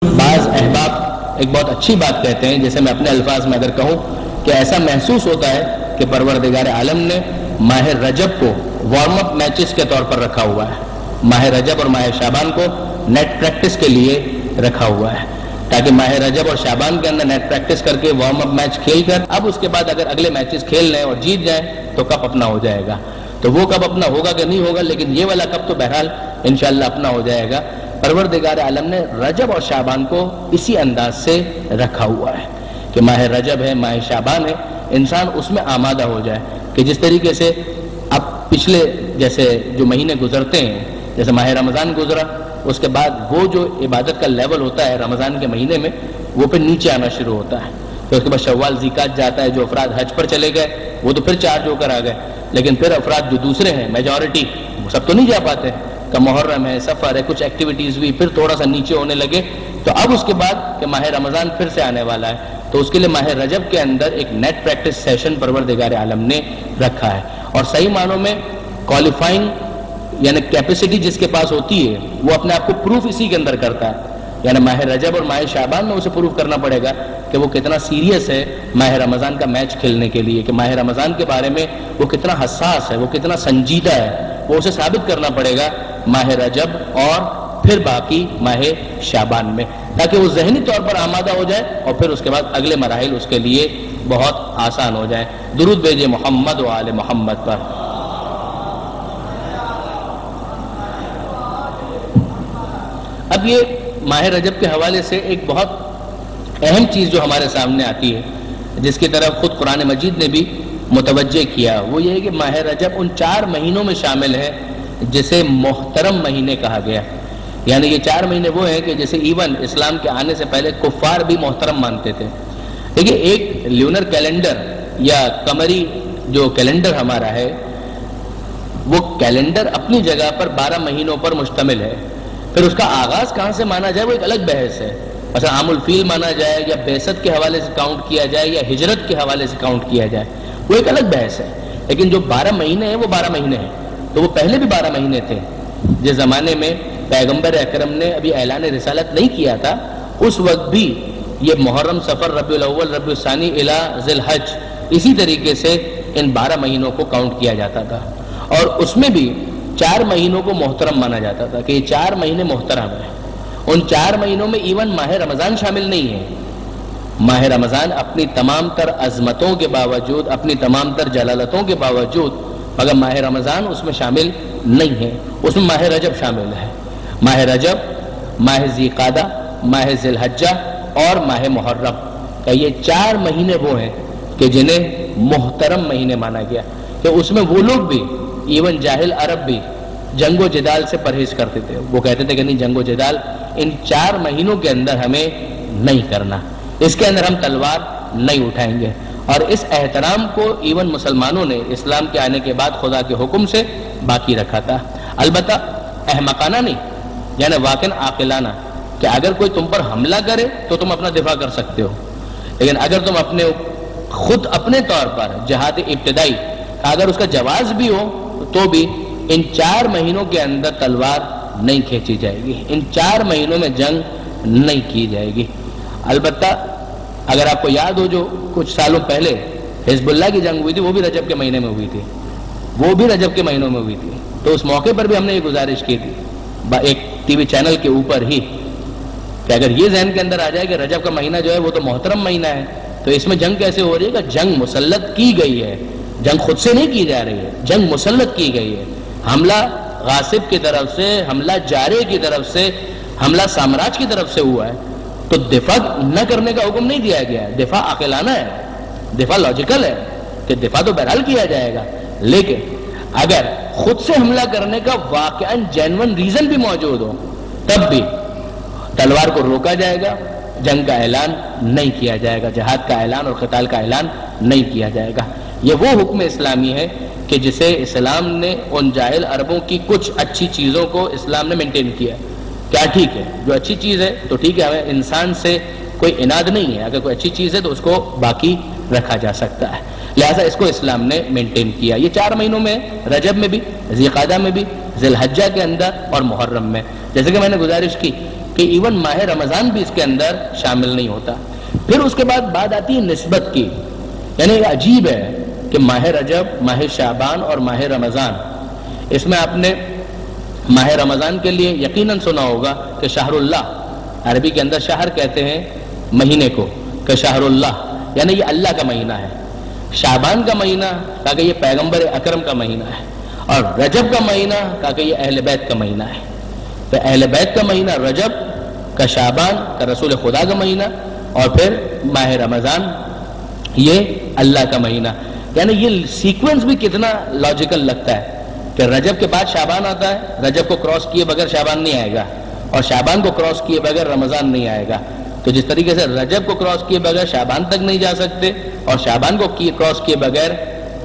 بعض احباب ایک بہت اچھی بات کہتے ہیں، جیسے میں اپنے الفاظ میں اگر کہوں کہ ایسا محسوس ہوتا ہے کہ پروردگار عالم نے ماہ رجب کو وارم اپ میچز کے طور پر رکھا ہوا ہے، ماہ رجب اور ماہ شعبان کو نیٹ پریکٹس کے لیے رکھا ہوا ہے، تاکہ ماہ رجب اور شعبان کے اندر نیٹ پریکٹس کر کے وارم اپ میچ کھیل کر اب اس کے بعد اگر اگلے میچز کھیل لیں اور جیت جائیں تو کپ اپنا ہو جائے گا۔ تو وہ کپ اپنا ہوگا کہ نہیں ہوگا، لیکن یہ والا کپ تو بہرحال انشاءاللہ اپنا ہو جائے گا۔ پروردگار عالم نے رجب اور شعبان کو اسی انداز سے رکھا ہوا ہے کہ ماہ رجب ہے، ماہ شعبان ہے، انسان اس میں آمادہ ہو جائے کہ جس طریقے سے اب پچھلے جیسے جو مہینے گزرتے ہیں، جیسے ماہ رمضان گزرا، اس کے بعد وہ جو عبادت کا لیول ہوتا ہے رمضان کے مہینے میں وہ پھر نیچے آنا شروع ہوتا ہے، پھر اس کے بعد شوال ذیقات جاتا ہے، جو افراد حج پر چلے گئے وہ تو پھر چارج ہو کر آ گئے، لیکن پھر افراد جو دوسرے ہیں میجورٹی وہ سب تو نہیں جا پاتے کہ محرم ہے، سفر ہے، کچھ ایکٹیویٹیز بھی پھر تھوڑا سا نیچے ہونے لگے۔ تو اب اس کے بعد کہ ماہ رمضان پھر سے آنے والا ہے، تو اس کے لیے ماہ رجب کے اندر ایک نیٹ پریکٹس سیشن پروردگار عالم نے رکھا ہے، اور صحیح معنوں میں کوالیفائنگ یعنی کیپیسٹی جس کے پاس ہوتی ہے وہ اپنے آپ کو پروف اسی کے اندر کرتا ہے، یعنی ماہ رجب اور ماہ شعبان میں اسے پروف کرنا پڑے گا کہ وہ کتنا سیریس ہے ماہ رمضان کا میچ کھیلنے کے لیے، کہ ماہ رمضان کے بارے میں وہ کتنا حساس ہے، وہ کتنا سنجیدہ ہے، وہ اسے ثابت کرنا پڑے گا ماہ رجب اور پھر باقی ماہ شعبان میں، تاکہ وہ ذہنی طور پر آمادہ ہو جائے اور پھر اس کے بعد اگلے مراحل اس کے لیے بہت آسان ہو جائیں۔ درود بھیجے محمد و آل محمد پر۔ اب یہ ماہ رجب کے حوالے سے ایک بہت اہم چیز جو ہمارے سامنے آتی ہے، جس کی طرف خود قرآن مجید نے بھی متوجہ کیا، وہ یہ ہے کہ ماہ رجب ان 4 مہینوں میں شامل ہے جسے محترم مہینے کہا گیا، یعنی یہ 4 مہینے وہ ہیں کہ جسے ایون اسلام کے آنے سے پہلے کفار بھی محترم مانتے تھے۔ دیکھیے ایک لیونر کیلنڈر یا قمری جو کیلنڈر ہمارا ہے، وہ کیلنڈر اپنی جگہ پر 12 مہینوں پر مشتمل ہے، پھر اس کا آغاز کہاں سے مانا جائے وہ ایک الگ بحث ہے، مثلا عام الفیل مانا جائے یا بعثت کے حوالے سے کاؤنٹ کیا جائے یا ہجرت کے حوالے سے کاؤنٹ کیا جائے، وہ ایک الگ بحث ہے، لیکن جو 12 مہینے ہیں وہ 12 مہینے ہیں، تو وہ پہلے بھی 12 مہینے تھے۔ جس زمانے میں پیغمبر اکرم نے ابھی اعلان رسالت نہیں کیا تھا، اس وقت بھی یہ محرم، صفر، ربیع الاول، ربیع الثانی الی ذی الحج، اسی طریقے سے ان 12 مہینوں کو کاؤنٹ کیا جاتا تھا، اور اس میں بھی 4 مہینوں کو محترم مانا جاتا تھا کہ یہ 4 مہینے محترم ہیں۔ ان 4 مہینوں میں ایون ماہ رمضان شامل نہیں ہے۔ ماہ رمضان اپنی تمام تر عظمتوں کے باوجود، اپنی تمام تر جلالتوں کے باوجود، مگر ماہ رمضان اس میں شامل نہیں ہے، اس میں ماہ رجب شامل ہے۔ ماہ رجب، ماہ ذیقعدہ، ماہ ذی الحجہ اور ماہ محرم، کہ یہ 4 مہینے وہ ہیں کہ جنہیں محترم مہینے مانا گیا، کہ اس میں وہ لوگ بھی ایون جاہل عرب بھی جنگ و جدال سے پرہیز کرتے تھے، وہ کہتے تھے کہ نہیں، جنگ و جدال ان 4 مہینوں کے اندر ہمیں نہیں کرنا، اس کے اندر ہم تلوار نہیں اٹھائیں گے، اور اس احترام کو ایون مسلمانوں نے اسلام کے آنے کے بعد خدا کے حکم سے باقی رکھا تھا، البتہ احمقانہ نہیں، یعنی واقعاً عاقلانہ، کہ اگر کوئی تم پر حملہ کرے تو تم اپنا دفاع کر سکتے ہو، لیکن اگر تم خود اپنے طور پر جہاد ابتدائی اگر اس کا جواز بھی ہو تو بھی ان 4 مہینوں کے اندر تلوار نہیں کھینچی جائے گی، ان 4 مہینوں میں جنگ نہیں کی جائے گی۔ البتہ اگر آپ کو یاد ہو جو کچھ سالوں پہلے حزب اللہ کی جنگ ہوئی تھی، وہ بھی رجب کے مہینے میں ہوئی تھی، وہ بھی رجب کے مہینوں میں ہوئی تھی، تو اس موقع پر بھی ہم نے یہ گزارش کی تھی ایک ٹی وی چینل کے اوپر ہی کہ اگر یہ ذہن کے اندر آ جائے کہ رجب کا مہینہ جو ہے وہ تو محترم مہینہ ہے، تو اس میں جنگ کیسے ہو رہی ہے؟ کہ جنگ مسلط کی گئی ہے، جنگ خود سے نہیں کی جا رہی ہے، جنگ مسلط کی گئی ہے، حملہ غاصب کی طرف سے، حملہ جارے کی طرف سے، حملہ سامراج کی طرف سے ہوا ہے، تو دفاع نہ کرنے کا حکم نہیں دیا گیا ہے، دفاع عاقلانہ ہے، دفاع لاجیکل ہے کہ دفاع تو بہرحال کیا جائے گا، لیکن اگر خود سے حملہ کرنے کا واقعاً جینون ریزن بھی موجود ہو تب بھی تلوار کو روکا جائے گا، جنگ کا اعلان نہیں کیا جائے گا، جہاد کا اعلان اور قتال کا اعلان نہیں کیا جائے گا۔ یہ وہ حکم اسلامی ہے کہ جسے اسلام نے ان جاہل عربوں کی کچھ اچھی چیزوں کو اسلام نے مینٹین کیا۔ کیا ٹھیک ہے؟ جو اچھی چیز ہے تو ٹھیک ہے، ہمیں انسان سے کوئی اناد نہیں ہے، اگر کوئی اچھی چیز ہے تو اس کو باقی رکھا جا سکتا ہے، لہٰذا اس کو اسلام نے مینٹین کیا۔ یہ 4 مہینوں میں، رجب میں بھی، ذی القعدہ میں بھی، ذی الحجہ کے اندر اور محرم میں، جیسے کہ میں نے گزارش کی کہ کہ ایون ماہ رمضان بھی اس کے اندر شامل نہیں ہوتا۔ پھر اس کے بعد بات آتی ہے نسبت کی، یعنی یہ عجیب ہے کہ ماہ رجب، ماہ شعبان اور ماہ رمضان، اس میں آپ نے ماہ رمضان کے لیے یقیناً سنا ہوگا کہ شہر اللہ، عربی کے اندر شہر کہتے ہیں مہینے کو، کہ شہر اللہ یعنی یہ اللہ کا مہینہ ہے۔ شعبان کا مہینہ کہا کہ یہ پیغمبر اکرم کا مہینہ ہے، اور رجب کا مہینہ کہا کہ یہ اہل بیت کا مہینہ ہے۔ تو اہل بیت کا مہینہ رجب کا، شعبان کا رسول خدا کا مہینہ، اور پھر ماہ رمضان یہ اللہ کا مہینہ۔ یعنی یہ سیکوینس بھی کتنا لاجیکل لگتا ہے کہ رجب کے بعد شعبان آتا ہے، رجب کو کراس کیے بغیر شعبان نہیں آئے گا، اور شعبان کو کراس کیے بغیر رمضان نہیں آئے گا۔ تو جس طریقے سے رجب کو کراس کیے بغیر شعبان تک نہیں جا سکتے، اور شعبان کو کراس کیے بغیر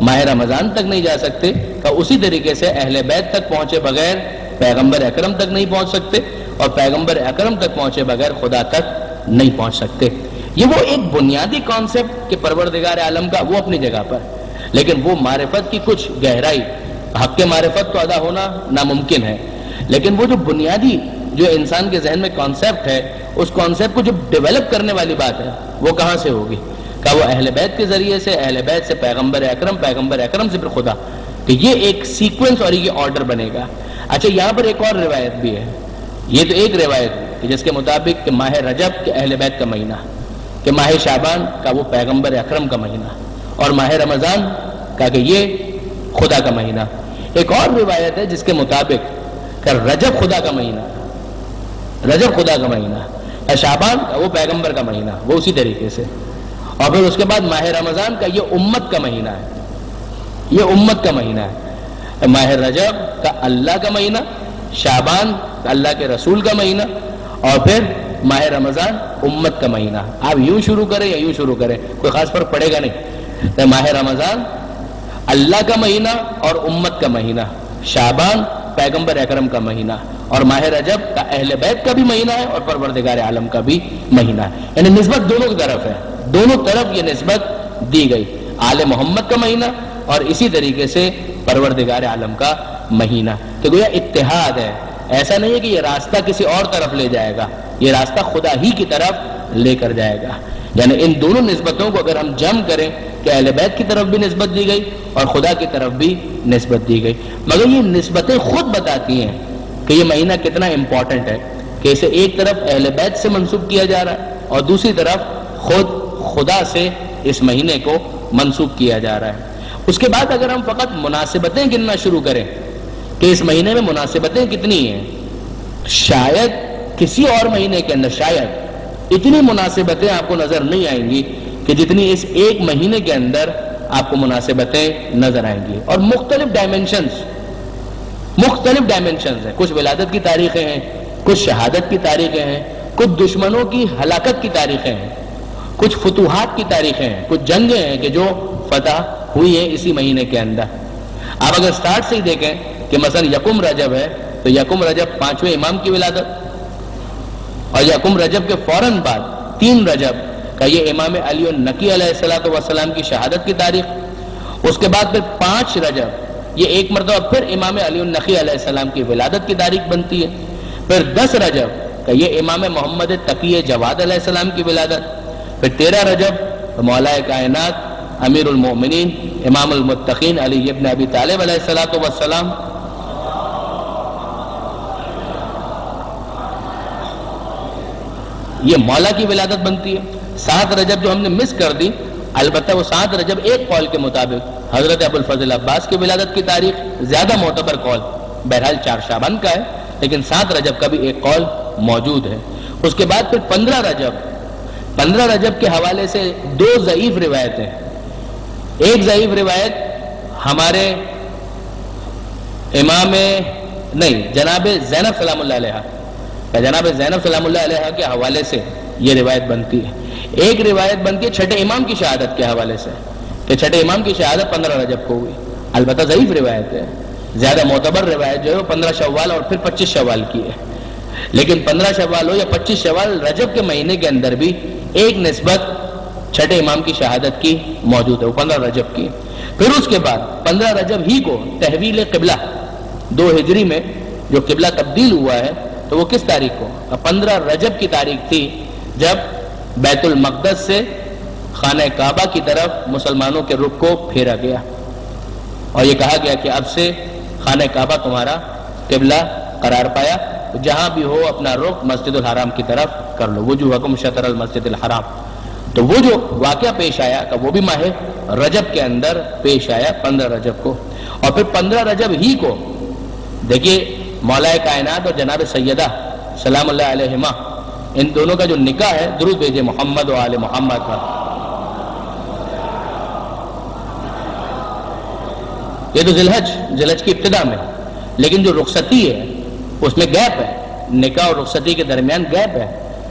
ماہ رمضان تک نہیں جا سکتے، کہ اسی طریقے سے اہل بیت تک پہنچے بغیر پیغمبر اکرم تک نہیں پہنچ سکتے، اور پیغمبر اکرم تک پہنچے بغیر خدا تک نہیں پہنچ سکتے۔ یہ وہ ایک بنیادی کانسیپٹ کہ پروردگار عالم کا وہ اپنی جگہ پر، لیکن وہ معرفت کی کچھ گہرائی، حق کے معرفت تو ادا ہونا ناممکن ہے، لیکن وہ جو بنیادی جو انسان کے ذہن میں کانسیپٹ ہے، اس کانسیپٹ کو جو ڈیولپ کرنے والی بات ہے وہ کہاں سے ہوگی؟ کہ وہ اہل بیت کے ذریعے سے، اہل بیت سے پیغمبر اکرم، پیغمبر اکرم سے پھر خدا، کہ یہ ایک سیکوینس اور یہ آرڈر بنے گا۔ اچھا، یہاں پر ایک اور روایت بھی ہے، یہ تو ایک روایت ہے کہ جس کے مطابق کہ ماہ رجب کے اہل بیت کا مہینہ، کہ ماہ شعبان کا وہ پیغمبر اکرم کا مہینہ، اور ماہ رمضان کا کہ یہ خدا کا مہینہ۔ ایک اور روایت ہے جس کے مطابق کہ رجب خدا کا مہینہ، رجب خدا کا مہینہ، شعبان کا وہ پیغمبر کا مہینہ، وہ اسی طریقے سے، اور پھر اس کے بعد ماہ رمضان کا یہ امت کا مہینہ ہے، یہ امت کا مہینہ ہے۔ ماہ رجب کا اللہ کا مہینہ، شعبان کا اللہ کے رسول کا مہینہ، اور پھر ماہ رمضان امت کا مہینہ۔ آپ یوں شروع کریں یا یوں شروع کریں، کوئی خاص فرق پڑے گا نہیں۔ تو ماہ رمضان اللہ کا مہینہ اور امت کا مہینہ، شعبان پیغمبر اکرم کا مہینہ، اور ماہ رجب کا اہل بیت کا بھی مہینہ ہے اور پروردگار عالم کا بھی مہینہ ہے۔ یعنی نسبت دونوں کی طرف ہے، دونوں طرف یہ نسبت دی گئی، آل محمد کا مہینہ اور اسی طریقے سے پروردگار عالم کا مہینہ۔ تو گویا اتحاد ہے، ایسا نہیں ہے کہ یہ راستہ کسی اور طرف لے جائے گا، یہ راستہ خدا ہی کی طرف لے کر جائے گا۔ یعنی ان دونوں نسبتوں کو اگر ہم جمع کریں کہ اہل بیت کی طرف بھی نسبت دی گئی اور خدا کی طرف بھی نسبت دی گئی، مگر یہ نسبتیں خود بتاتی ہیں کہ یہ مہینہ کتنا امپورٹنٹ ہے، کہ اسے ایک طرف اہل بیت سے منسوب کیا جا رہا ہے اور دوسری طرف خود خدا سے اس مہینے کو منسوب کیا جا رہا ہے۔ اس کے بعد اگر ہم فقط مناسبتیں گننا شروع کریں کہ اس مہینے میں مناسبتیں کتنی ہیں، شاید کسی اور مہینے کے اندر شاید اتنی مناسبتیں آپ کو نظر نہیں آئیں گی کہ جتنی اس ایک مہینے کے اندر آپ کو مناسبتیں نظر آئیں گی، اور مختلف ڈائمنشنز ہیں، کچھ ولادت کی تاریخیں ہیں، کچھ شہادت کی تاریخیں ہیں، کچھ دشمنوں کی ہلاکت کی تاریخیں ہیں، کچھ فتوحات کی تاریخیں ہیں، کچھ جنگیں ہیں کہ جو فتح ہوئی ہیں اسی مہینے کے اندر۔ آپ اگر سٹارٹ سے ہی دیکھیں کہ مثلا یکم رجب ہے تو یکم رجب 5ویں امام کی ولادت، اور یکم رجب کے فوراً بعد 3 رجب کا یہ امام علی النقی علیہ السلام کی شہادت کی تاریخ، اس کے بعد پھر 5 رجب یہ ایک مرتبہ پھر امام علی النقی علیہ السلام کی ولادت کی تاریخ بنتی ہے، پھر 10 رجب کا یہ امام محمد تقی جواد علیہ السلام کی ولادت، پھر 13 رجب مولا کائنات امیر المومنین امام المتقین علی ابن ابی طالب علیہ السلام، یہ مولا کی ولادت بنتی ہے۔ 7 رجب جو ہم نے مس کر دی، البتہ وہ 7 رجب ایک قول کے مطابق حضرت ابو الفضل عباس کی ولادت کی تاریخ زیادہ معتبر قول، بہرحال 4 شعبان کا ہے، لیکن 7 رجب کا بھی ایک قول موجود ہے۔ اس کے بعد پھر 15 رجب کے حوالے سے 2 ضعیف روایتیں، ایک ضعیف روایت ہمارے امام جناب زینب سلام اللہ علیہ، جناب زینب سلام اللہ علیہ کے حوالے سے یہ روایت بنتی ہے۔ ایک روایت بنتی ہے چھٹے امام کی شہادت کے حوالے سے کہ چھٹے امام کی شہادت 15 رجب کو ہوئی، البتہ ضعیف روایت ہے، زیادہ معتبر روایت جو ہے وہ 15 شوال اور پھر 25 شوال کی ہے، لیکن 15 شوال ہو یا 25 شوال، رجب کے مہینے کے اندر بھی ایک نسبت چھٹے امام کی شہادت کی موجود ہے، وہ 15 رجب کی۔ پھر اس کے بعد 15 رجب ہی کو تحویل قبلہ 2 ہجری میں جو قبلہ تبدیل ہوا ہے تو وہ کس تاریخ کو؟ 15 رجب کی تاریخ تھی جب بیت المقدس سے خانہ کعبہ کی طرف مسلمانوں کے رخ کو پھیرا گیا اور یہ کہا گیا کہ اب سے خانہ کعبہ تمہارا قبلہ قرار پایا، جہاں بھی ہو اپنا رخ مسجد الحرام کی طرف کر لو، وجوہکم شطر المسجد الحرام۔ تو وہ جو واقعہ پیش آیا کہ وہ بھی ماہ رجب کے اندر پیش آیا 15 رجب کو، اور پھر 15 رجب ہی کو دیکھیے مولا کائنات اور جناب سیدہ سلام اللہ علیہما ان دونوں کا جو نکاح ہے، درود بھیجے محمد و آل محمد پر، یہ تو ذی الحج کی ابتدا میں، لیکن جو رخصتی ہے اس میں گیپ ہے، نکاح اور رخصتی کے درمیان گیپ ہے۔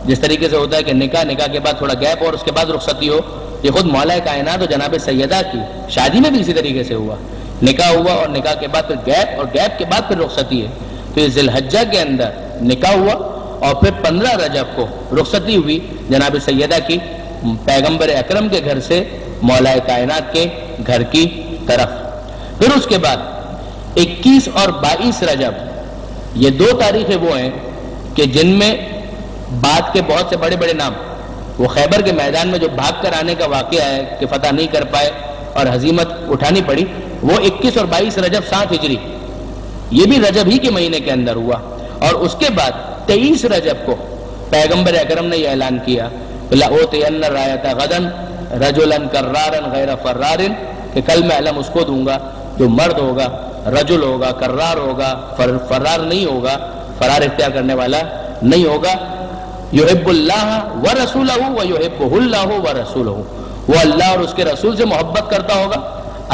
جس طریقے سے ہوتا ہے کہ نکاح کے بعد تھوڑا گیپ اور اس کے بعد رخصتی ہو، یہ خود مولا کائنات اور جناب سیدہ کی شادی میں بھی اسی طریقے سے ہوا، نکاح ہوا اور نکاح کے بعد پھر گیپ اور گیپ کے بعد پھر رخصتی ہے۔ تو یہ ذی الحجہ کے اندر نکاح ہوا اور پھر 15 رجب کو رخصتی ہوئی جناب سیدہ کی پیغمبر اکرم کے گھر سے مولا کائنات کے گھر کی طرف۔ پھر اس کے بعد 21 اور 22 رجب یہ 2 تاریخیں وہ ہیں کہ جن میں بعد کے بہت سے بڑے بڑے نام، وہ خیبر کے میدان میں جو بھاگ کر آنے کا واقعہ ہے کہ فتح نہیں کر پائے اور ہزیمت اٹھانی پڑی، وہ 21 اور 22 رجب 7 ہجری، یہ بھی رجب ہی کے مہینے کے اندر ہوا۔ اور اس کے بعد 23 رجب کو پیغمبر اکرم نے یہ اعلان کیا لَأُوتِيَنَّ الرَّایَةَ غَدًا رَجُلًا کَرَّارًا غَیْرَ فَرَّارٍ، کہ کل میں علم اس کو دوں گا جو مرد ہوگا، رجل ہوگا، کرار ہوگا، فرار نہیں ہوگا، فرار اختیار کرنے والا نہیں ہوگا، یحب اللہ ورسولہ ویحبہ اللہ ورسولہ، وہ اللہ اور اس کے رسول سے محبت کرتا ہوگا،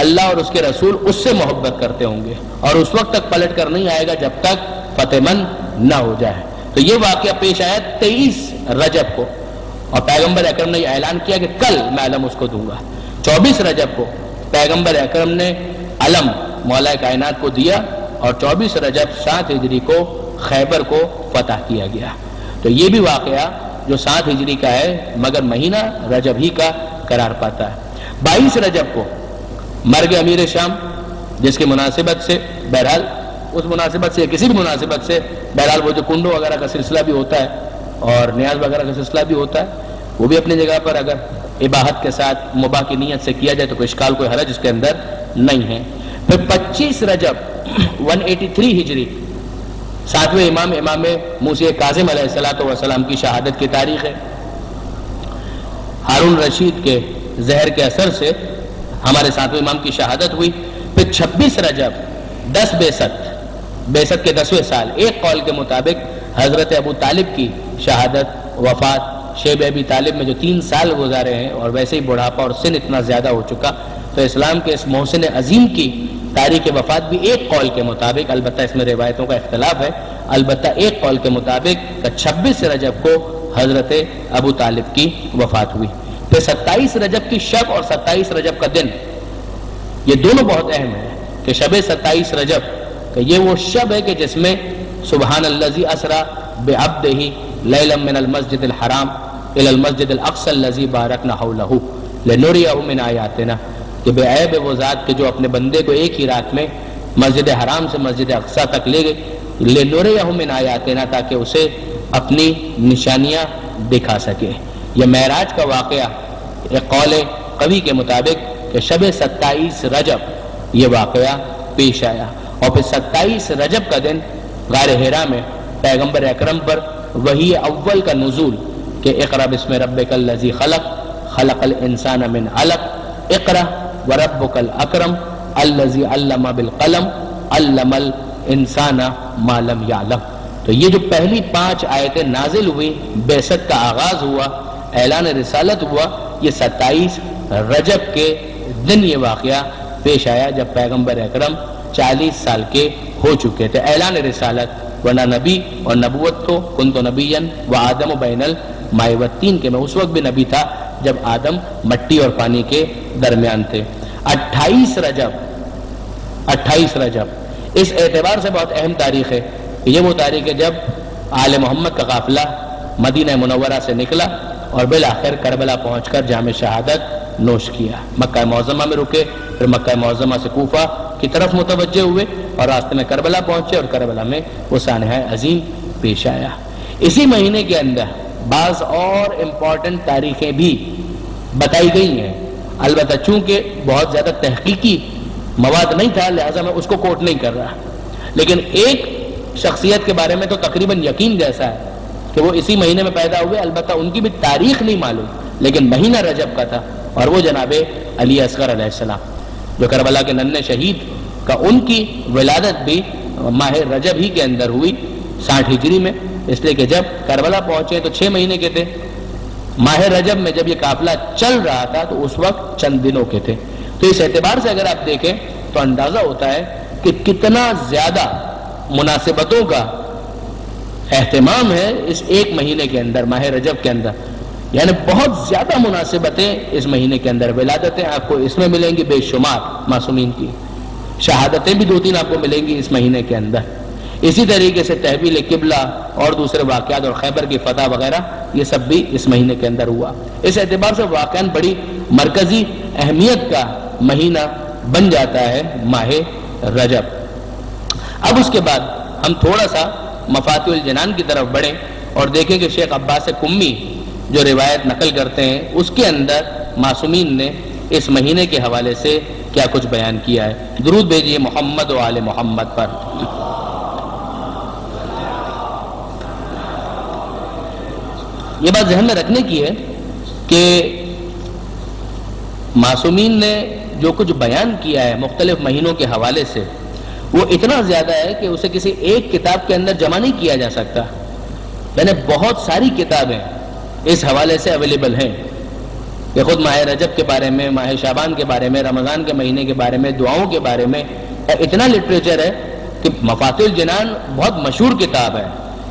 اللہ اور اس کے رسول اس سے محبت کرتے ہوں گے، اور اس وقت تک پلٹ کر نہیں آئے گا جب تک فتح مند نہ ہو جائے۔ تو یہ واقعہ پیش آیا 23 رجب کو، اور پیغمبر اکرم نے یہ اعلان کیا کہ کل میں علم اس کو دوں گا۔ 24 رجب کو پیغمبر اکرم نے علم مولا کائنات کو دیا، اور 24 رجب 7 ہجری کو خیبر کو فتح کیا گیا۔ تو یہ بھی واقعہ جو 7 ہجری کا ہے مگر مہینہ رجب ہی کا قرار پاتا ہے۔ 22 رجب کو مرگ امیر شام، جس کی مناسبت سے بہرحال اس مناسبت سے کسی بھی مناسبت سے بہرحال وہ جو کنڈوں وغیرہ کا سلسلہ بھی ہوتا ہے اور نیاز وغیرہ کا سلسلہ بھی ہوتا ہے، وہ بھی اپنی جگہ پر اگر اباحت کے ساتھ مباح کی نیت سے کیا جائے تو کوئی اشکال کوئی حرج اس کے اندر نہیں ہے۔ پھر 25 رجب 183 ہجری 7ویں امام موسی کاظم علیہ السلام کی شہادت کی تاریخ ہے۔ ہارون رشید کے زہر کے اثر سے ہمارے 7ویں امام کی شہادت ہوئی۔ پھر 26 رجب 10 بعثت کے 10ویں سال، ایک قول کے مطابق حضرت ابو طالب کی شہادت وفات، شیب ابی طالب میں جو 3 سال گزارے ہیں اور ویسے ہی بڑھاپا اور سن اتنا زیادہ ہو چکا، تو اسلام کے اس محسن عظیم کی تاریخ وفات بھی ایک قول کے مطابق، البتہ اس میں روایتوں کا اختلاف ہے، البتہ ایک قول کے مطابق 26 رجب کو حضرت ابو طالب کی وفات ہوئی۔ پھر 27 رجب کی شب اور 27 رجب کا دن، یہ دونوں بہت اہم ہیں کہ شب 27 رجب کہ یہ وہ شب ہے کہ جس میں سبحان الذی اسری بعبدہ لیلا من المسجد الحرام الی المسجد الاقصی الذی بارکنا حولہ لنریہ من آیاتنا، کہ بے عیب وہ ذات کہ جو اپنے بندے کو ایک ہی رات میں مسجد حرام سے مسجد اقصی تک لے گئے، لنریہ من آیاتنا، تاکہ اسے اپنی نشانیاں دکھا سکے۔ یہ معراج کا واقعہ ایک قول قوی کے مطابق کہ شب 27 رجب یہ واقعہ پیش آیا، اور پھر 27 رجب کا دن غار حرا میں پیغمبر اکرم پر وحی اول کا نزول کہ اقرأ بسم ربک الذی خلق خلق الانسان من علق اقرأ وربک الاکرم الذی علم بالقلم علم الانسان ما لم یعلم۔ تو یہ جو پہلی 5 آیتیں نازل ہوئی، بعثت کا آغاز ہوا، اعلان رسالت ہوا، یہ 27 رجب کے دن یہ واقعہ پیش آیا جب پیغمبر اکرم 40 سال کے ہو چکے تھے۔ اعلان رسالت، ورنہ نبی اور نبوت تو کنت نبیا و آدم بین الماء والطین، کہ میں اس وقت بھی نبی تھا جب آدم مٹی اور پانی کے درمیان تھے۔ 28 رجب اس اعتبار سے بہت اہم تاریخ ہے، یہ وہ تاریخ ہے جب آل محمد کا قافلہ مدینہ منورہ سے نکلا اور بالآخر کربلا پہنچ کر جام شہادت نوش کیا۔ مکہ معظمہ میں رکے، پھر مکہ معظمہ سے کوفہ کی طرف متوجہ ہوئے اور راستے میں کربلا پہنچے، اور کربلا میں وہ سانحہ عظیم پیش آیا۔ اسی مہینے کے اندر بعض اور امپورٹنٹ تاریخیں بھی بتائی گئی ہیں، البتہ چونکہ بہت زیادہ تحقیقی مواد نہیں تھا لہٰذا میں اس کو کوٹ نہیں کر رہا، لیکن ایک شخصیت کے بارے میں تو تقریباً یقین جیسا ہے کہ وہ اسی مہینے میں پیدا ہوئے، البتہ ان کی بھی تاریخ نہیں معلوم لیکن مہینہ رجب کا تھا، اور وہ جناب علی اصغر علیہ السلام جو کربلا کے ننھے شہید کا، ان کی ولادت بھی ماہ رجب ہی کے اندر ہوئی 60 ہجری میں، اس لیے کہ جب کربلا پہنچے تو 6 مہینے کے تھے، ماہ رجب میں جب یہ قافلہ چل رہا تھا تو اس وقت چند دنوں کے تھے۔ تو اس اعتبار سے اگر آپ دیکھیں تو اندازہ ہوتا ہے کہ کتنا زیادہ مناسبتوں کا اہتمام ہے اس ایک مہینے کے اندر، ماہ رجب کے اندر، یعنی بہت زیادہ مناسبتیں اس مہینے کے اندر، ولادتیں آپ کو اس میں ملیں گی بے شمار معصومین کی، شہادتیں بھی 2-3 آپ کو ملیں گی اس مہینے کے اندر، اسی طریقے سے تحویل قبلہ اور دوسرے واقعات اور خیبر کی فتح وغیرہ یہ سب بھی اس مہینے کے اندر ہوا۔ اس اعتبار سے واقعاً بڑی مرکزی اہمیت کا مہینہ بن جاتا ہے ماہ رجب۔ اب اس کے بعد ہم تھوڑا سا مفاتیح الجنان کی طرف بڑھیں اور دیکھیں کہ شیخ عباس قمی جو روایت نقل کرتے ہیں اس کے اندر معصومین نے اس مہینے کے حوالے سے کیا کچھ بیان کیا ہے۔ درود بھیجیے محمد و آل محمد پر۔ یہ بات ذہن میں رکھنے کی ہے کہ معصومین نے جو کچھ بیان کیا ہے مختلف مہینوں کے حوالے سے وہ اتنا زیادہ ہے کہ اسے کسی ایک کتاب کے اندر جمع نہیں کیا جا سکتا، یعنی بہت ساری کتابیں اس حوالے سے اویلیبل ہیں کہ خود ماہ رجب کے بارے میں، ماہ شعبان کے بارے میں، رمضان کے مہینے کے بارے میں، دعاؤں کے بارے میں اتنا لٹریچر ہے کہ مفاتیح الجنان بہت مشہور کتاب ہے،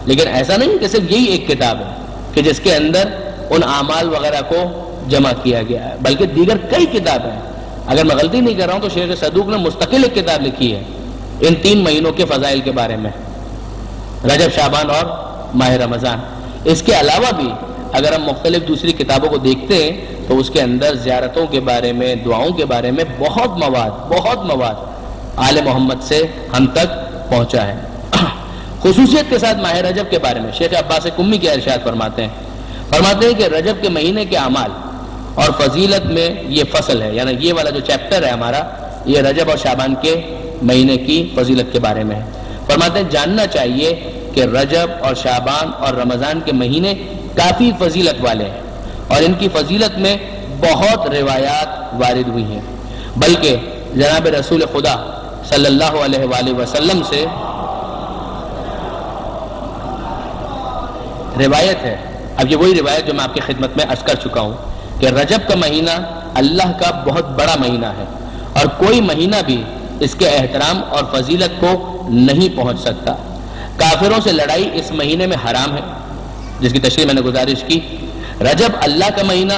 لیکن ایسا نہیں کہ صرف یہی ایک کتاب ہے کہ جس کے اندر ان اعمال وغیرہ کو جمع کیا گیا ہے، بلکہ دیگر کئی کتابیں ہیں۔ اگر میں غلطی نہیں کر رہا ہوں تو شیخ صدوق نے مستقل ایک کتاب لکھی ہے ان 3 مہینوں کے فضائل کے بارے میں، رجب، شعبان اور ماہ رمضان۔ اس کے علاوہ بھی اگر ہم مختلف دوسری کتابوں کو دیکھتے ہیں تو اس کے اندر زیارتوں کے بارے میں، دعاؤں کے بارے میں بہت مواد آل محمد سے ہم تک پہنچا ہے۔ خصوصیت کے ساتھ ماہ رجب کے بارے میں شیخ عباس قمی کے ارشاد فرماتے ہیں کہ رجب کے مہینے کے اعمال اور فضیلت میں یہ فصل ہے، یعنی یہ والا جو چیپٹر ہے ہمارا، یہ رجب اور شعبان کے مہینے کی فضیلت کے بارے میں ہے۔ فرماتے ہیں جاننا چاہیے کہ رجب اور شعبان اور رمضان کے مہینے کافی فضیلت والے ہیں اور ان کی فضیلت میں بہت روایات وارد ہوئی ہیں، بلکہ جناب رسول خدا صلی اللہ علیہ وآلہ وسلم سے روایت ہے۔ اب یہ وہی روایت جو میں آپ کی خدمت میں عرض کر چکا ہوں کہ رجب کا مہینہ اللہ کا بہت بڑا مہینہ ہے اور کوئی مہینہ بھی اس کے احترام اور فضیلت کو نہیں پہنچ سکتا۔ کافروں سے لڑائی اس مہینے میں حرام ہے، جس کی تشریح میں نے گزارش کی۔ رجب اللہ کا مہینہ،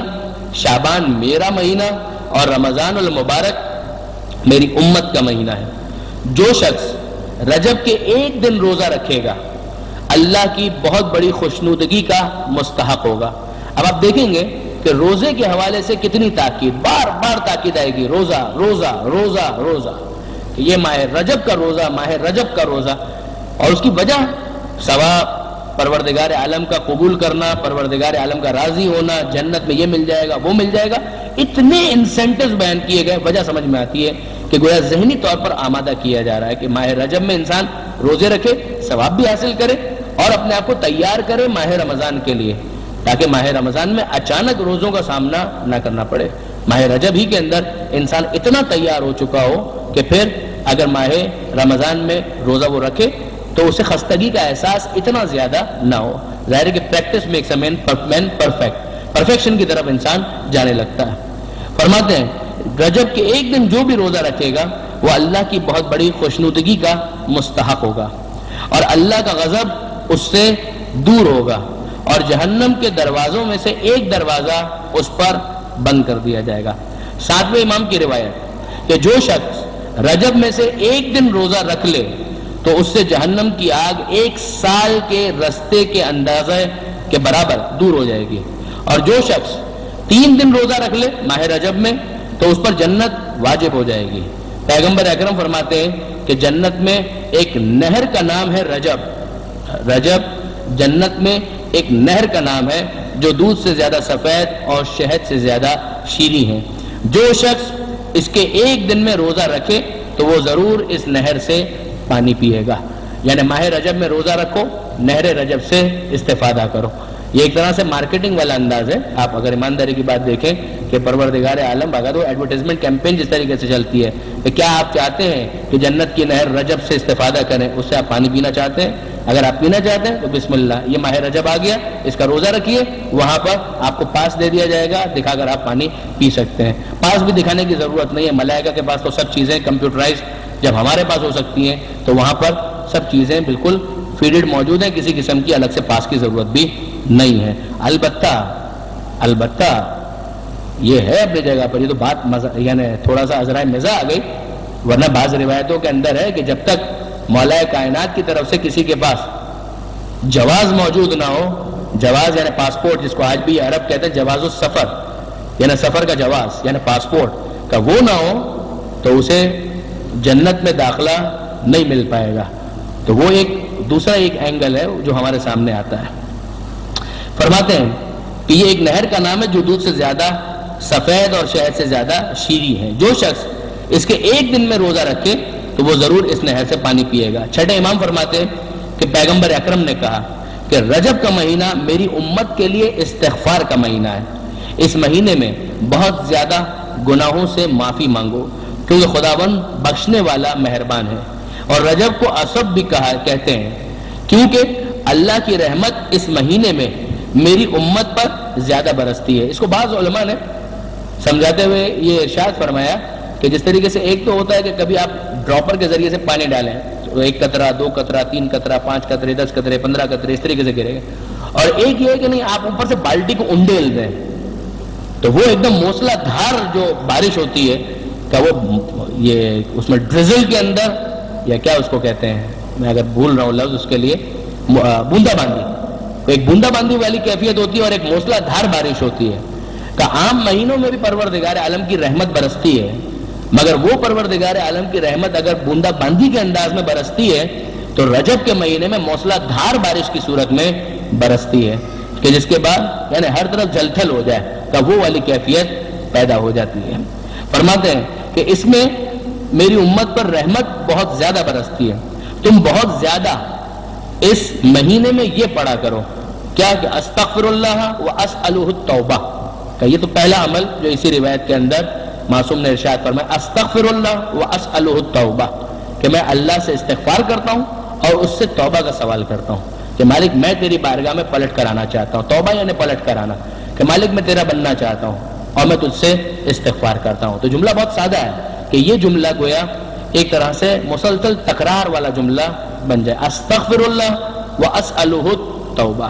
شعبان میرا مہینہ اور رمضان المبارک میری امت کا مہینہ ہے۔ جو شخص رجب کے ایک دن روزہ رکھے گا اللہ کی بہت بڑی خوشنودگی کا مستحق ہوگا۔ اب آپ دیکھیں گے کہ روزے کے حوالے سے کتنی تاکید، بار بار تاکید آئے گی، روزہ روزہ روزہ روزہ، کہ یہ ماہ رجب کا روزہ، ماہ رجب کا روزہ، اور اس کی وجہ ثواب، پروردگار عالم کا قبول کرنا، پروردگار عالم کا راضی ہونا، جنت میں یہ مل جائے گا وہ مل جائے گا، اتنے انسینٹیوز بیان کیے گئے، وجہ سمجھ میں آتی ہے کہ گویا ذہنی طور پر آمادہ کیا جا رہا ہے کہ ماہ رجب میں انسان روزے رکھے، ثواب بھی حاصل کرے اور اپنے آپ کو تیار کرے ماہ رمضان کے لیے، تاکہ ماہ رمضان میں اچانک روزوں کا سامنا نہ کرنا پڑے۔ ماہ رجب ہی کے اندر انسان اتنا تیار ہو چکا ہو کہ پھر اگر ماہ رمضان میں روزہ وہ رکھے تو اسے خستگی کا احساس اتنا زیادہ نہ ہو۔ ظاہر ہے کہ practice makes a man perfect, perfection کی طرف انسان جانے لگتا ہے۔ فرماتے ہیں رجب کے ایک دن جو بھی روزہ رکھے گا وہ اللہ کی بہت بڑی خوشنودگی کا مستحق ہوگا اور اللہ کا غضب اس سے دور ہوگا اور جہنم کے دروازوں میں سے ایک دروازہ اس پر بند کر دیا جائے گا۔ 7ویں امام کی روایت کہ جو شخص رجب میں سے ایک دن روزہ رکھ لے تو اس سے جہنم کی آگ 1 سال کے رستے کے اندازے کے برابر دور ہو جائے گی، اور جو شخص 3 دن روزہ رکھ لے ماہ رجب میں تو اس پر جنت واجب ہو جائے گی۔ پیغمبر اکرم فرماتے ہیں کہ جنت میں ایک نہر کا نام ہے رجب جنت میں ایک نہر کا نام ہے جو دودھ سے زیادہ سفید اور شہد سے زیادہ شیریں ہے. جو شخص اس کے ایک دن میں روزہ رکھے تو وہ ضرور اس نہر سے پانی پیے گا. یعنی ماہ رجب میں روزہ رکھو، نہر رجب سے استفادہ کرو. یہ ایک طرح سے مارکیٹنگ والا انداز ہے. آپ اگر ایمانداری کی بات دیکھیں کہ پروردگار عالم اگر وہ ایڈورٹائزمنٹ کیمپین جس طریقے سے چلتی ہے کہ کیا آپ چاہتے ہیں کہ جنت کی نہر رجب سے استفادہ کریں، اس سے آپ پانی پینا چاہتے ہیں؟ اگر آپ پینا چاہتے ہیں تو بسم اللہ، یہ ماہ رجب آ گیا، اس کا روزہ رکھیے، وہاں پر آپ کو پاس دے دیا جائے گا، دکھا کر آپ پانی پی سکتے ہیں. پاس بھی دکھانے کی ضرورت نہیں ہے، ملائکہ کے پاس تو سب چیزیں کمپیوٹرائز جب ہمارے پاس ہو سکتی ہیں تو وہاں پر سب چیزیں بالکل فیڈڈ موجود ہیں، کسی قسم کی الگ سے پاس کی ضرورت بھی نہیں ہے. البتہ یہ ہے اپنی جگہ پر، یہ تو بات یعنی تھوڑا سا عذرائے مزاح آ گئی، ورنہ بعض روایتوں کے اندر ہے کہ جب تک مولا کائنات کی طرف سے کسی کے پاس جواز موجود نہ ہو، جواز یعنی پاسپورٹ، جس کو آج بھی عرب کہتے ہیں جواز السفر، یعنی سفر کا جواز یعنی پاسپورٹ کا، وہ نہ ہو تو اسے جنت میں داخلہ نہیں مل پائے گا. تو وہ ایک دوسرا ایک اینگل ہے جو ہمارے سامنے آتا ہے. فرماتے ہیں کہ یہ ایک نہر کا نام ہے جو دودھ سے زیادہ سفید اور شہد سے زیادہ شیریں ہے. جو شخص اس کے ایک دن میں روزہ رکھے تو وہ ضرور اس نہر سے پانی پیے گا. چھٹے امام فرماتے ہیں کہ پیغمبر اکرم نے کہا کہ رجب کا مہینہ میری امت کے لیے استغفار کا مہینہ ہے. اس مہینے میں بہت زیادہ گناہوں سے معافی مانگو کیونکہ خداوند بخشنے والا مہربان ہے. اور رجب کو اسب بھی کہتے ہیں کیونکہ اللہ کی رحمت اس مہینے میں میری امت پر زیادہ برستی ہے. اس کو بعض علماء نے سمجھاتے ہوئے یہ ارشاد فرمایا کہ جس طریقے سے ایک تو ہوتا ہے کہ کبھی آپ ڈراپر کے ذریعے سے پانی ڈالیں تو ایک قطرہ، دو قطرہ، تین قطرہ، 5 قطرے، 10 قطرے، 15 قطرے، اس طریقے سے گرے گا. اور ایک یہ ہے کہ نہیں، آپ اوپر سے بالٹی کو انڈیل دیں تو وہ ایک دم موسلا دھار جو بارش ہوتی ہے کہ وہ یہ اس میں ڈرزل کے اندر، یا کیا اس کو کہتے ہیں، میں اگر بھول رہا ہوں لفظ اس کے لیے، بوندا باندی، ایک بوندا باندی والی کیفیت ہوتی ہے اور ایک موسلا دھار بارش ہوتی ہے. کہ عام مہینوں میں بھی پروردگار عالم کی رحمت برستی ہے، مگر وہ پروردگار عالم کی رحمت اگر بوندا باندی کے انداز میں برستی ہے تو رجب کے مہینے میں موسلا دھار بارش کی صورت میں برستی ہے کہ جس کے بعد یعنی ہر طرف جل تھل ہو جائے تو وہ والی کیفیت پیدا ہو جاتی ہے. فرماتے ہیں کہ اس میں میری امت پر رحمت بہت زیادہ برستی ہے. تم بہت زیادہ اس مہینے میں یہ پڑھا کرو کیا کہ استغفر اللہ واسألہ التوبہ، کہ یہ تو پہلا عمل جو اسی روایت کے اندر معصوم نے ارشاد فرمایا، استغفر اللہ واسألہ التوبہ، کہ میں اللہ سے استغفار کرتا ہوں اور اس سے توبہ کا سوال کرتا ہوں کہ مالک میں تیری بارگاہ میں پلٹ کر آنا چاہتا ہوں. توبہ یعنی پلٹ کر آنا، کہ مالک میں تیرا بننا چاہتا ہوں اور میں تجھ سے استغفار کرتا ہوں. تو جملہ بہت سادہ ہے کہ یہ جملہ گویا ایک طرح سے مسلسل تکرار والا جملہ بن جائے، استغفر اللہ واسألہ التوبہ،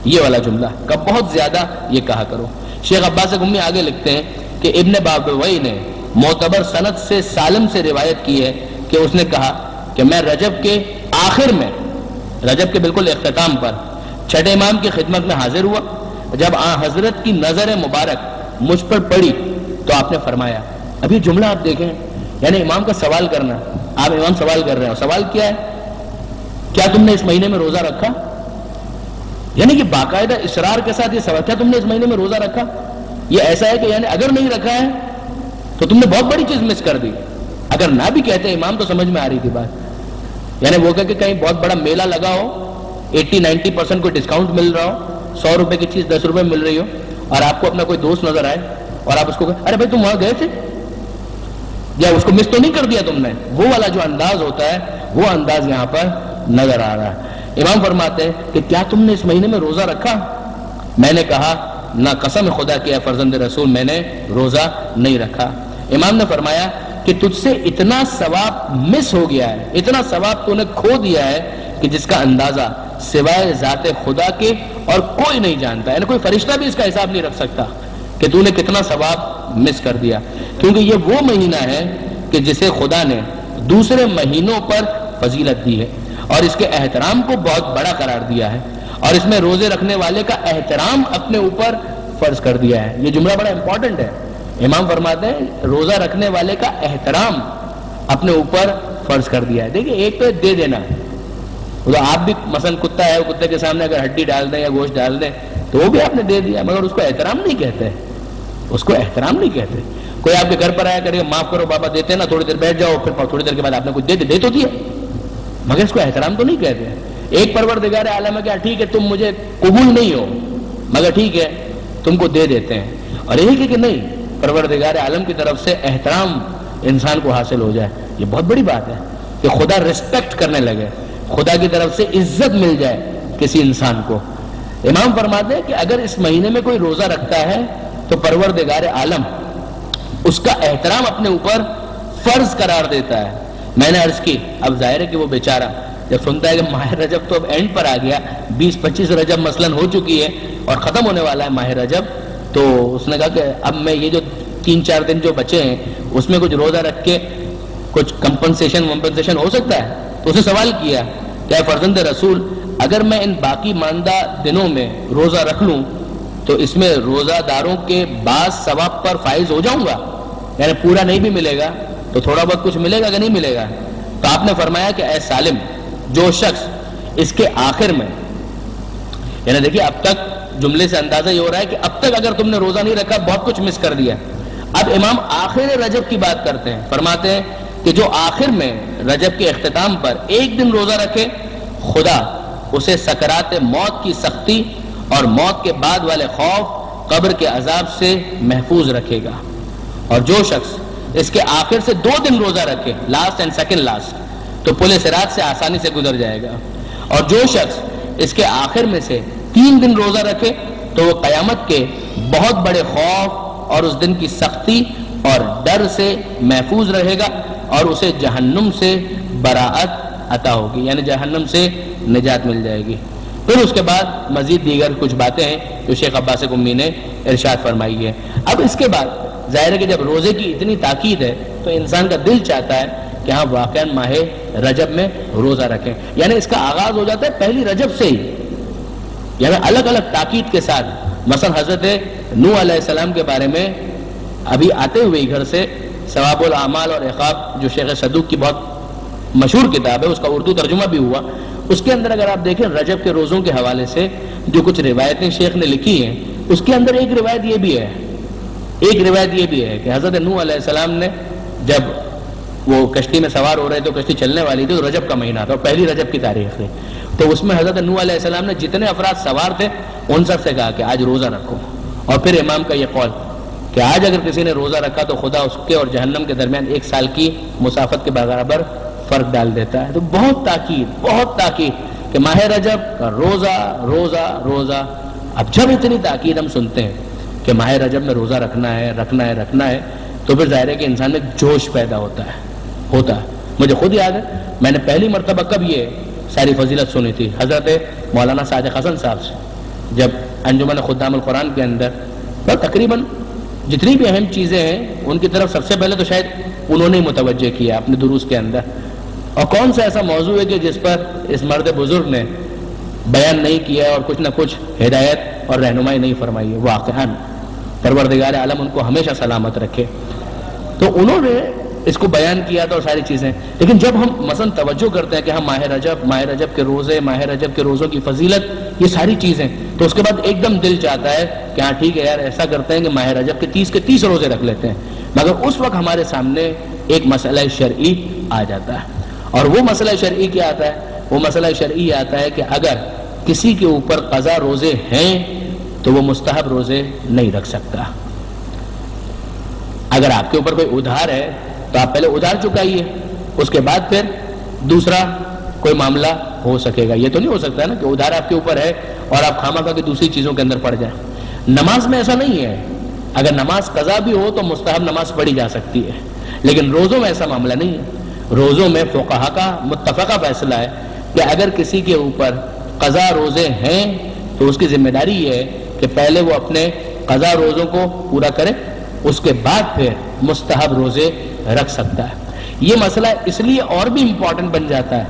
یہ والا جملہ کا بہت زیادہ یہ کہا کرو. شیخ عباس گمی آگے لکھتے ہیں کہ ابن بابوی نے معتبر سند سے سالم سے روایت کی ہے کہ اس نے کہا کہ میں رجب کے آخر میں، رجب کے بالکل اختتام پر چھٹے امام کی خدمت میں حاضر ہوا. جب حضرت کی نظر مبارک مجھ پر پڑی تو آپ نے فرمایا، ابھی جملہ آپ دیکھیں، یعنی امام کا سوال کرنا، آپ امام سوال کر رہے ہیں، سوال کیا ہے؟ کیا تم نے اس مہینے میں روزہ رکھا؟ یعنی کہ باقاعدہ اصرار کے ساتھ یہ سوال، کیا تم نے اس مہینے میں روزہ رکھا؟ یہ ایسا ہے کہ یعنی اگر نہیں رکھا ہے تو تم نے بہت بڑی چیز مس کر دی. اگر نہ بھی کہتے امام تو سمجھ میں آ رہی تھی بات، یعنی وہ کہ کہیں بہت بڑا میلہ لگا ہو، 80-90% کوئی ڈسکاؤنٹ مل رہا ہو، 100 روپے کی چیز 10 روپے مل رہی ہو، اور آپ کو اپنا کوئی دوست نظر آئے اور آپ اس کو ارے بھائی تم وہاں گئے تھے، یا اس کو مس تو نہیں کر دیا تم نے، وہ والا جو انداز ہوتا ہے وہ انداز یہاں پر نظر آ رہا ہے. امام فرماتے ہیں کہ کیا تم نے اس مہینے میں روزہ رکھا؟ میں نے کہا نہ، قسم خدا کی ہے فرزند رسول میں نے روزہ نہیں رکھا. امام نے فرمایا کہ تجھ سے اتنا ثواب مس ہو گیا ہے، اتنا ثواب تو نے کھو دیا ہے کہ جس کا اندازہ سوائے ذات خدا کے اور کوئی نہیں جانتا، یعنی کوئی فرشتہ بھی اس کا حساب نہیں رکھ سکتا کہ تو نے کتنا ثواب مس کر دیا. کیونکہ یہ وہ مہینہ ہے کہ جسے خدا نے دوسرے مہینوں پر فضیلت دی ہے اور اس کے احترام کو بہت بڑا قرار دیا ہے، اور اس میں روزے رکھنے والے کا احترام اپنے اوپر فرض کر دیا ہے. یہ جملہ بڑا امپورٹنٹ ہے. امام فرماتے ہیں روزہ رکھنے والے کا احترام اپنے اوپر فرض کر دیا ہے. دیکھیں ایک تو دے دینا، تو آپ بھی مثلا کتا ہے، کتے کے سامنے اگر ہڈی ڈال دیں یا گوشت ڈال دیں تو وہ بھی آپ نے دے دیا، مگر اس کو احترام نہیں کہتے، اس کو احترام نہیں کہتے۔ کوئی آپ کے گھر پر آیا کرے معاف کرو بابا دیتے نا، تھوڑی دیر بیٹھ جاؤ، پھر تھوڑی دیر کے بعد آپ نے کچھ دے تو دیا، مگر اس کو احترام تو نہیں کہتے۔ ایک پروردگار عالم ہے کہ ٹھیک ہے تم مجھے قبول نہیں ہو مگر ٹھیک ہے تم کو دے دیتے ہیں، اور ایک ہے کہ نہیں پروردگار عالم کی طرف سے احترام انسان کو حاصل ہو جائے، یہ بہت بڑی بات ہے کہ خدا رسپیکٹ کرنے لگے، خدا کی طرف سے عزت مل جائے کسی انسان کو۔ امام فرماتے ہیں کہ اگر اس مہینے میں کوئی روزہ رکھتا ہے تو پروردگار عالم اس کا احترام اپنے اوپر فرض قرار دیتا ہے۔ میں نے عرض کی اب ظاہر ہے کہ وہ بیچارہ جب سنتا ہے کہ ماہ رجب تو اب اینڈ پر آ گیا، 20-25 رجب مثلاً ہو چکی ہے اور ختم ہونے والا ہے ماہ رجب، تو اس نے کہا کہ اب میں یہ جو 3-4 دن جو بچے ہیں اس میں کچھ روزہ رکھ کے کچھ کمپنسیشن ہو سکتا ہے؟ تو اسے سوال کیا کہ اے فرزند رسول اگر میں ان باقی ماندہ دنوں میں روزہ رکھ لوں تو اس میں روزہ داروں کے بعض ثواب پر فائز ہو جاؤں گا، یعنی پورا نہیں بھی ملے گا تو تھوڑا بہت کچھ ملے گا کہ نہیں ملے گا؟ تو آپ نے فرمایا کہ اے سالم جو شخص اس کے آخر میں، یعنی دیکھیے اب تک جملے سے اندازہ یہ ہو رہا ہے کہ اب تک اگر تم نے روزہ نہیں رکھا بہت کچھ مس کر دیا۔ اب امام آخر رجب کی بات کرتے ہیں، فرماتے ہیں کہ جو آخر میں رجب کے اختتام پر ایک دن روزہ رکھے خدا اسے سکرات موت کی سختی اور موت کے بعد والے خوف قبر کے عذاب سے محفوظ رکھے گا، اور جو شخص اس کے آخر سے 2 دن روزہ رکھے لاسٹ اینڈ سیکنڈ لاسٹ تو پل صراط سے آسانی سے گزر جائے گا، اور جو شخص اس کے آخر میں سے 3 دن روزہ رکھے تو وہ قیامت کے بہت بڑے خوف اور اس دن کی سختی اور ڈر سے محفوظ رہے گا، اور اسے جہنم سے براعت عطا ہوگی، یعنی جہنم سے نجات مل جائے گی۔ پھر اس کے بعد مزید دیگر کچھ باتیں ہیں جو شیخ عباس قمی نے ارشاد فرمائی ہے۔ اب اس کے بعد ظاہر ہے کہ جب روزے کی اتنی تاکید ہے تو انسان کا دل چاہتا ہے کہ ہاں واقعاً ماہ رجب میں روزہ رکھیں، یعنی اس کا آغاز ہو جاتا ہے پہلی رجب سے ہی، یعنی الگ الگ تاکید کے ساتھ۔ مثلا حضرت نوح علیہ السلام کے بارے میں ابھی آتے ہوئے گھر سے ثواب الاعمال اور عقاب جو شیخ صدوق کی بہت مشہور کتاب ہے، اس کا اردو ترجمہ بھی ہوا، اس کے اندر اگر آپ دیکھیں رجب کے روزوں کے حوالے سے جو کچھ روایتیں شیخ نے لکھی ہیں، اس کے اندر ایک روایت یہ بھی ہے کہ حضرت نوح علیہ السلام نے جب وہ کشتی میں سوار ہو رہے تھے، کشتی چلنے والی تھی، تو رجب کا مہینہ تھا، پہلی رجب کی تاریخ تھی، تو اس میں حضرت نوح علیہ السلام نے جتنے افراد سوار تھے ان سب سے کہا کہ آج روزہ رکھو، اور پھر امام کا یہ قول کہ آج اگر کسی نے روزہ رکھا تو خدا اس کے اور جہنم کے درمیان 1 سال کی مسافت کے برابر فرق ڈال دیتا ہے۔ تو بہت تاکید کہ ماہ رجب کا روزہ۔ اب جب اتنی تاکید ہم سنتے ہیں کہ ماہ رجب میں روزہ رکھنا ہے تو پھر ظاہر ہے کہ انسان میں جوش پیدا ہوتا ہے۔ مجھے خود یاد ہے میں نے پہلی مرتبہ کب یہ ساری فضیلت سنی تھی، حضرت مولانا صادق حسن صاحب سے، جب انجمن خدام القرآن کے اندر تقریباً جتنی بھی اہم چیزیں ہیں ان کی طرف سب سے پہلے تو شاید انہوں نے متوجہ کیا اپنے دروس کے اندر، اور کون سا ایسا موضوع ہے کہ جس پر اس مرد بزرگ نے بیان نہیں کیا اور کچھ نہ کچھ ہدایت اور رہنمائی نہیں فرمائی ہے۔ واقعاً پروردگار عالم ان کو ہمیشہ سلامت رکھے، تو انہوں نے اس کو بیان کیا تھا اور ساری چیزیں۔ لیکن جب ہم مثلا توجہ کرتے ہیں کہ ہم ماہ رجب کے روزے، ماہ رجب کے روزوں کی فضیلت، یہ ساری چیزیں، تو اس کے بعد ایک دم دل چاہتا ہے کہ ہاں ٹھیک ہے یار ایسا کرتے ہیں کہ ماہ رجب کے 30 روزے رکھ لیتے ہیں، مگر اس وقت ہمارے سامنے ایک مسئلہ شرعی آ جاتا ہے، اور وہ مسئلہ شرعی کیا آتا ہے؟ وہ مسئلہ شرعی آتا ہے کہ اگر کسی کے اوپر قضا روزے ہیں تو وہ مستحب روزے نہیں رکھ سکتا۔ اگر آپ کے اوپر کوئی ادھار ہے تو آپ پہلے ادھار چکائیے، اس کے بعد پھر دوسرا کوئی معاملہ ہو سکے گا۔ یہ تو نہیں ہو سکتا نا کہ ادھار آپ کے اوپر ہے اور آپ خواہ مخواہ کی دوسری چیزوں کے اندر پڑ جائیں۔ نماز میں ایسا نہیں ہے، اگر نماز قضا بھی ہو تو مستحب نماز پڑھی جا سکتی ہے، لیکن روزوں میں ایسا معاملہ نہیں ہے۔ روزوں میں فقہا کا متفقہ فیصلہ ہے کہ اگر کسی کے اوپر قضا روزے ہیں تو اس کی ذمہ داری یہ ہے کہ پہلے وہ اپنے قضا روزوں کو پورا کرے، اس کے بعد پھر مستحب روزے رکھ سکتا ہے۔ یہ مسئلہ اس لیے اور بھی امپورٹنٹ بن جاتا ہے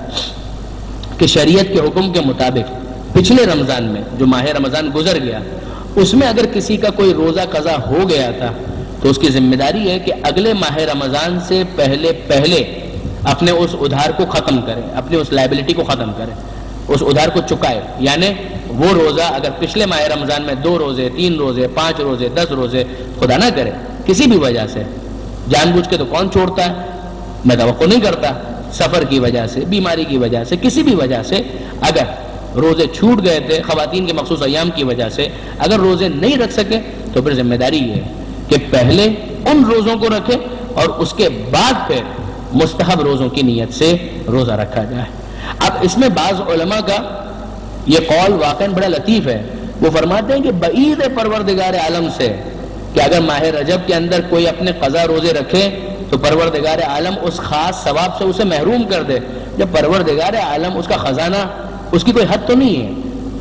کہ شریعت کے حکم کے مطابق پچھلے رمضان میں جو ماہ رمضان گزر گیا اس میں اگر کسی کا کوئی روزہ قضا ہو گیا تھا تو اس کی ذمہ داری ہے کہ اگلے ماہ رمضان سے پہلے اپنے اس ادھار کو ختم کرے، اپنی اس لائبلٹی کو ختم کرے۔ اس ادھار کو چکائے. یعنی وہ روزہ اگر پچھلے ماہ رمضان میں 2 روزے 3 روزے 5 روزے 10 روزے خدا نہ کرے کسی بھی وجہ سے، جان بوجھ کے تو کون چھوڑتا ہے، میں توقع نہیں کرتا، سفر کی وجہ سے، بیماری کی وجہ سے، کسی بھی وجہ سے اگر روزے چھوٹ گئے تھے، خواتین کے مخصوص ایام کی وجہ سے اگر روزے نہیں رکھ سکے تو پھر ذمہ داری یہ ہے کہ پہلے ان روزوں کو رکھے اور اس کے بعد پھر مستحب روزوں کی نیت سے روزہ رکھا جائے. اب اس میں بعض علماء کا یہ قول واقعاً بڑا لطیف ہے. وہ فرماتے ہیں کہ بعید پروردگار عالم سے کہ اگر ماہ رجب کے اندر کوئی اپنے قضا روزے رکھے تو پروردگار عالم اس خاص ثواب سے اسے محروم کر دے. جب پروردگار عالم اس کا خزانہ، اس کی کوئی حد تو نہیں ہے،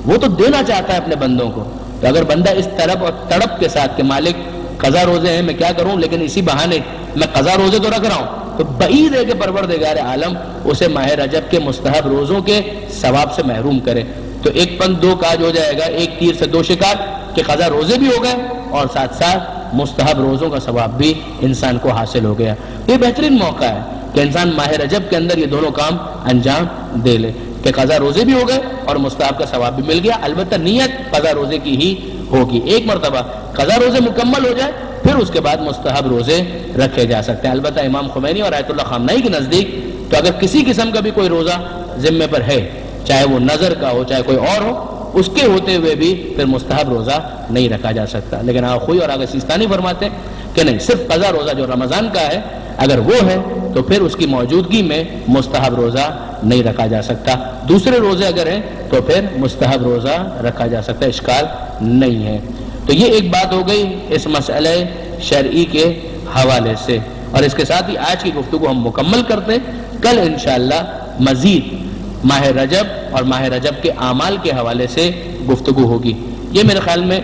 وہ تو دینا چاہتا ہے اپنے بندوں کو. تو اگر بندہ اس طرف اور تڑپ کے ساتھ کہ مالک قضا روزے ہیں میں کیا کروں لیکن اسی بہانے میں قضا روزے تو رکھ رہا ہوں، تو بعید ہے کہ پروردگار عالم اسے ماہ رجب کے مستحب روزوں کے ثواب سے محروم کرے. تو ایک پن دو کاج ہو جائے گا، ایک تیر سے 2 شکار کہ قضا روزے بھی ہو گئے اور ساتھ ساتھ مستحب روزوں کا ثواب بھی انسان کو حاصل ہو گیا. یہ بہترین موقع ہے کہ انسان ماہ رجب کے اندر یہ دونوں کام انجام دے لے کہ قضا روزے بھی ہو گئے اور مستحب کا ثواب بھی مل گیا. البتہ نیت قضا روزے کی ہی ہوگی. ایک مرتبہ قضا روزے مکمل ہو جائے پھر اس کے بعد مستحب روزے رکھے جا سکتے ہیں. البتہ امام خمینی اور آیت اللہ خامنہئی کے نزدیک تو اگر کسی قسم کا بھی کوئی روزہ ذمے پر ہے، چاہے وہ نظر کا ہو چاہے کوئی اور ہو، اس کے ہوتے ہوئے بھی پھر مستحب روزہ نہیں رکھا جا سکتا. لیکن آغا خوئی اور آغا سیستانی فرماتے ہیں کہ نہیں، صرف قضا روزہ جو رمضان کا ہے اگر وہ ہے تو پھر اس کی موجودگی میں مستحب روزہ نہیں رکھا جا سکتا. دوسرے روزے اگر ہیں تو پھر مستحب روزہ رکھا جا سکتا ہے، اشکال نہیں ہے. تو یہ ایک بات ہو گئی اس مسئلہ شرعی کے حوالے سے، اور اس کے ساتھ ہی آج کی گفتگو ہم مکمل کرتے ہیں. کل انشاءاللہ مزید ماہ رجب اور ماہ رجب کے اعمال کے حوالے سے گفتگو ہوگی. یہ میرے خیال میں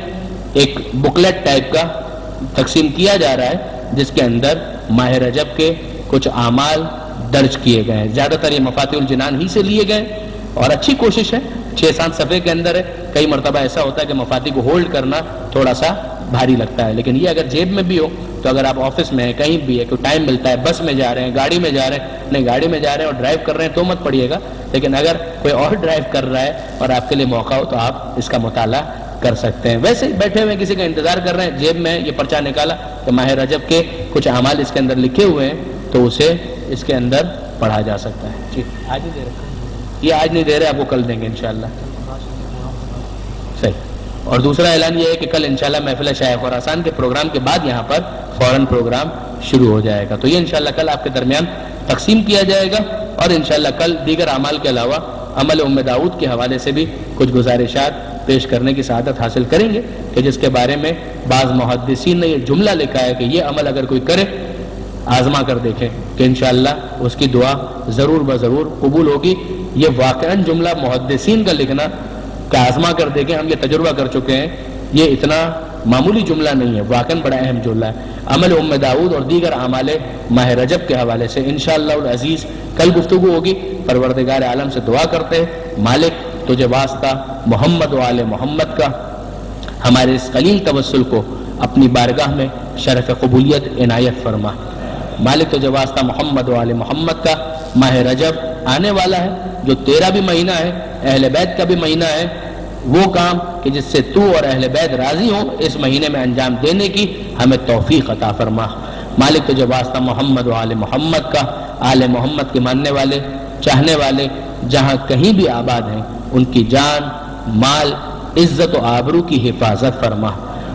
ایک بکلیٹ ٹائپ کا تقسیم کیا جا رہا ہے جس کے اندر ماہ رجب کے کچھ اعمال درج کیے گئے ہیں. زیادہ تر یہ مفاتیح الجنان ہی سے لیے گئے اور اچھی کوشش ہے، 6-7 صفحے کے اندر ہے. کئی مرتبہ ایسا ہوتا ہے کہ مفاتیح کو ہولڈ کرنا تھوڑا سا بھاری لگتا ہے، لیکن یہ اگر جیب میں بھی ہو تو اگر آپ آفس میں ہیں کہیں بھی ہے کوئی ٹائم ملتا ہے، بس میں جا رہے ہیں گاڑی میں جا رہے ہیں، نہیں گاڑی میں جا رہے ہیں اور ڈرائیو کر رہے ہیں تو مت پڑھیے گا، لیکن اگر کوئی اور ڈرائیو کر رہا ہے اور آپ کے لیے موقع ہو تو آپ اس کا مطالعہ کر سکتے ہیں. ویسے ہی بیٹھے ہوئے کسی کا انتظار کر رہے ہیں، جیب میں یہ پرچہ نکالا کہ ماہ رجب کے کچھ اعمال اس کے اندر لکھے ہوئے ہیں تو اسے اس کے اندر پڑھا جا سکتا ہے. جی آج نہیں دے رہے، یہ آج نہیں دے رہے، آپ کو کل دیں گے انشاءاللہ. صحیح. اور دوسرا اعلان یہ ہے کہ کل انشاءاللہ محفل شاہ خراسان کے پروگرام کے بعد یہاں پر فوراً پروگرام شروع ہو جائے گا. تو یہ انشاءاللہ کل آپ کے درمیان تقسیم کیا جائے گا. اور انشاءاللہ کل دیگر اعمال کے علاوہ عمل داؤد کے حوالے سے بھی کچھ گزارشات پیش کرنے کی سعادت حاصل کریں گے کہ جس کے بارے میں بعض محدثین نے یہ جملہ لکھا ہے کہ یہ عمل اگر کوئی کرے آزما کر دیکھیں کہ انشاءاللہ اس کی دعا ضرور بضرور قبول ہوگی. یہ واقعاً جملہ محدثین کا لکھنا کہ آزما کر دیکھیں، ہم یہ تجربہ کر چکے ہیں، یہ اتنا معمولی جملہ نہیں ہے، واقعاً بڑا اہم جملہ ہے. عمل داؤد اور دیگر اعمال ماہ رجب کے حوالے سے انشاءاللہ العزیز کل گفتگو ہوگی. پروردگار عالم سے دعا کرتے ہیں مالک تجھے واسطہ محمد و آل محمد کا ہمارے اس قلیل توسل کو اپنی بارگاہ میں شرف قبولیت عنایت فرما. مالک تجھے واسطہ محمد و آل محمد کا ماہ رجب آنے والا ہے جو تیرا بھی مہینہ ہے، اہل بیت کا بھی مہینہ ہے، وہ کام کہ جس سے تو اور اہل بیت راضی ہوں اس مہینے میں انجام دینے کی ہمیں توفیق عطا فرما. مالک تجھے واسطہ محمد و آل محمد کا، آل محمد کے ماننے والے چاہنے والے جہاں کہیں بھی آباد ہیں ان کی جان مال عزت و آبرو کی حفاظت فرما.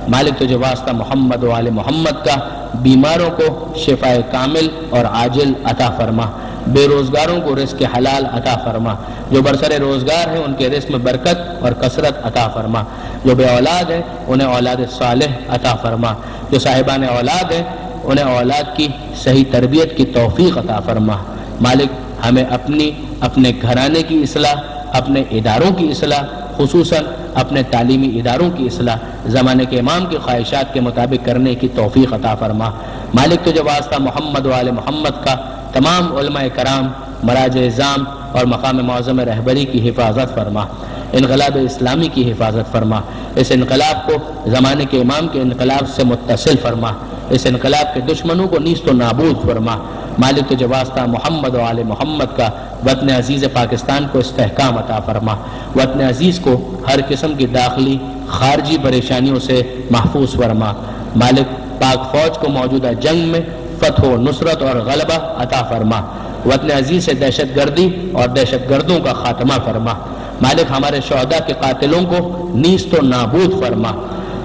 مالک تجھے واسطہ محمد و آل محمد کا بیماروں کو شفائے کامل اور عاجل عطا فرما. بے روزگاروں کو رزق حلال عطا فرما. جو برسر روزگار ہیں ان کے رزق میں برکت اور کثرت عطا فرما. جو بے اولاد ہیں انہیں اولاد صالح عطا فرما. جو صاحبان اولاد ہیں انہیں اولاد کی صحیح تربیت کی توفیق عطا فرما. مالک ہمیں اپنے گھرانے کی اصلاح، اپنے اداروں کی اصلاح، خصوصاً اپنے تعلیمی اداروں کی اصلاح زمانے کے امام کی خواہشات کے مطابق کرنے کی توفیق عطا فرما. مالک تجھے واسطہ محمد و آل محمد کا تمام علماء کرام، مراجع اعظام اور مقام معظم رہبری کی حفاظت فرما. انقلاب اسلامی کی حفاظت فرما. اس انقلاب کو زمانے کے امام کے انقلاب سے متصل فرما. اس انقلاب کے دشمنوں کو نیست و نابود فرما۔ مالک تجھے واسطہ محمد و آل محمد کا وطن عزیز پاکستان کو استحکام عطا فرما۔ وطن عزیز کو ہر قسم کی داخلی خارجی پریشانیوں سے محفوظ فرما۔ مالک پاک فوج کو موجودہ جنگ میں فتح و نصرت اور غلبہ عطا فرما۔ وطن عزیز سے دہشت گردی اور دہشت گردوں کا خاتمہ فرما۔ مالک ہمارے شہداء کے قاتلوں کو نیست و نابود فرما۔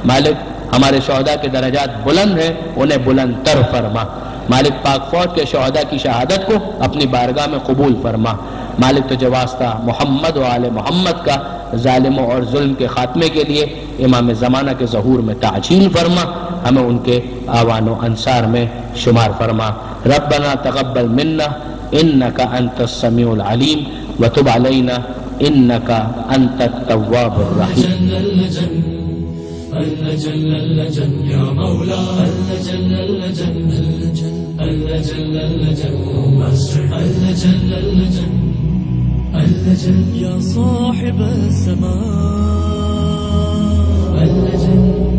مالک ہمارے شہداء کے درجات بلند ہیں، انہیں بلند تر فرما۔ مالک پاک فوج کے شہداء کی شہادت کو اپنی بارگاہ میں قبول فرما۔ مالک تجھے واسطہ محمد و آل محمد کا ظالموں اور ظلم کے خاتمے کے لیے امام زمانہ کے ظہور میں تعجیل فرما، ہمیں ان کے آوان و انصار میں شمار فرما۔ ربنا تقبل منا انک انت السمیع العلیم وتب علینا انک انت التواب الرحیم۔ اللجن اللجن يا مولا اللجن اللجن اللجن اللجن اللجن اللجن اللجن يا صاحب السماء اللجن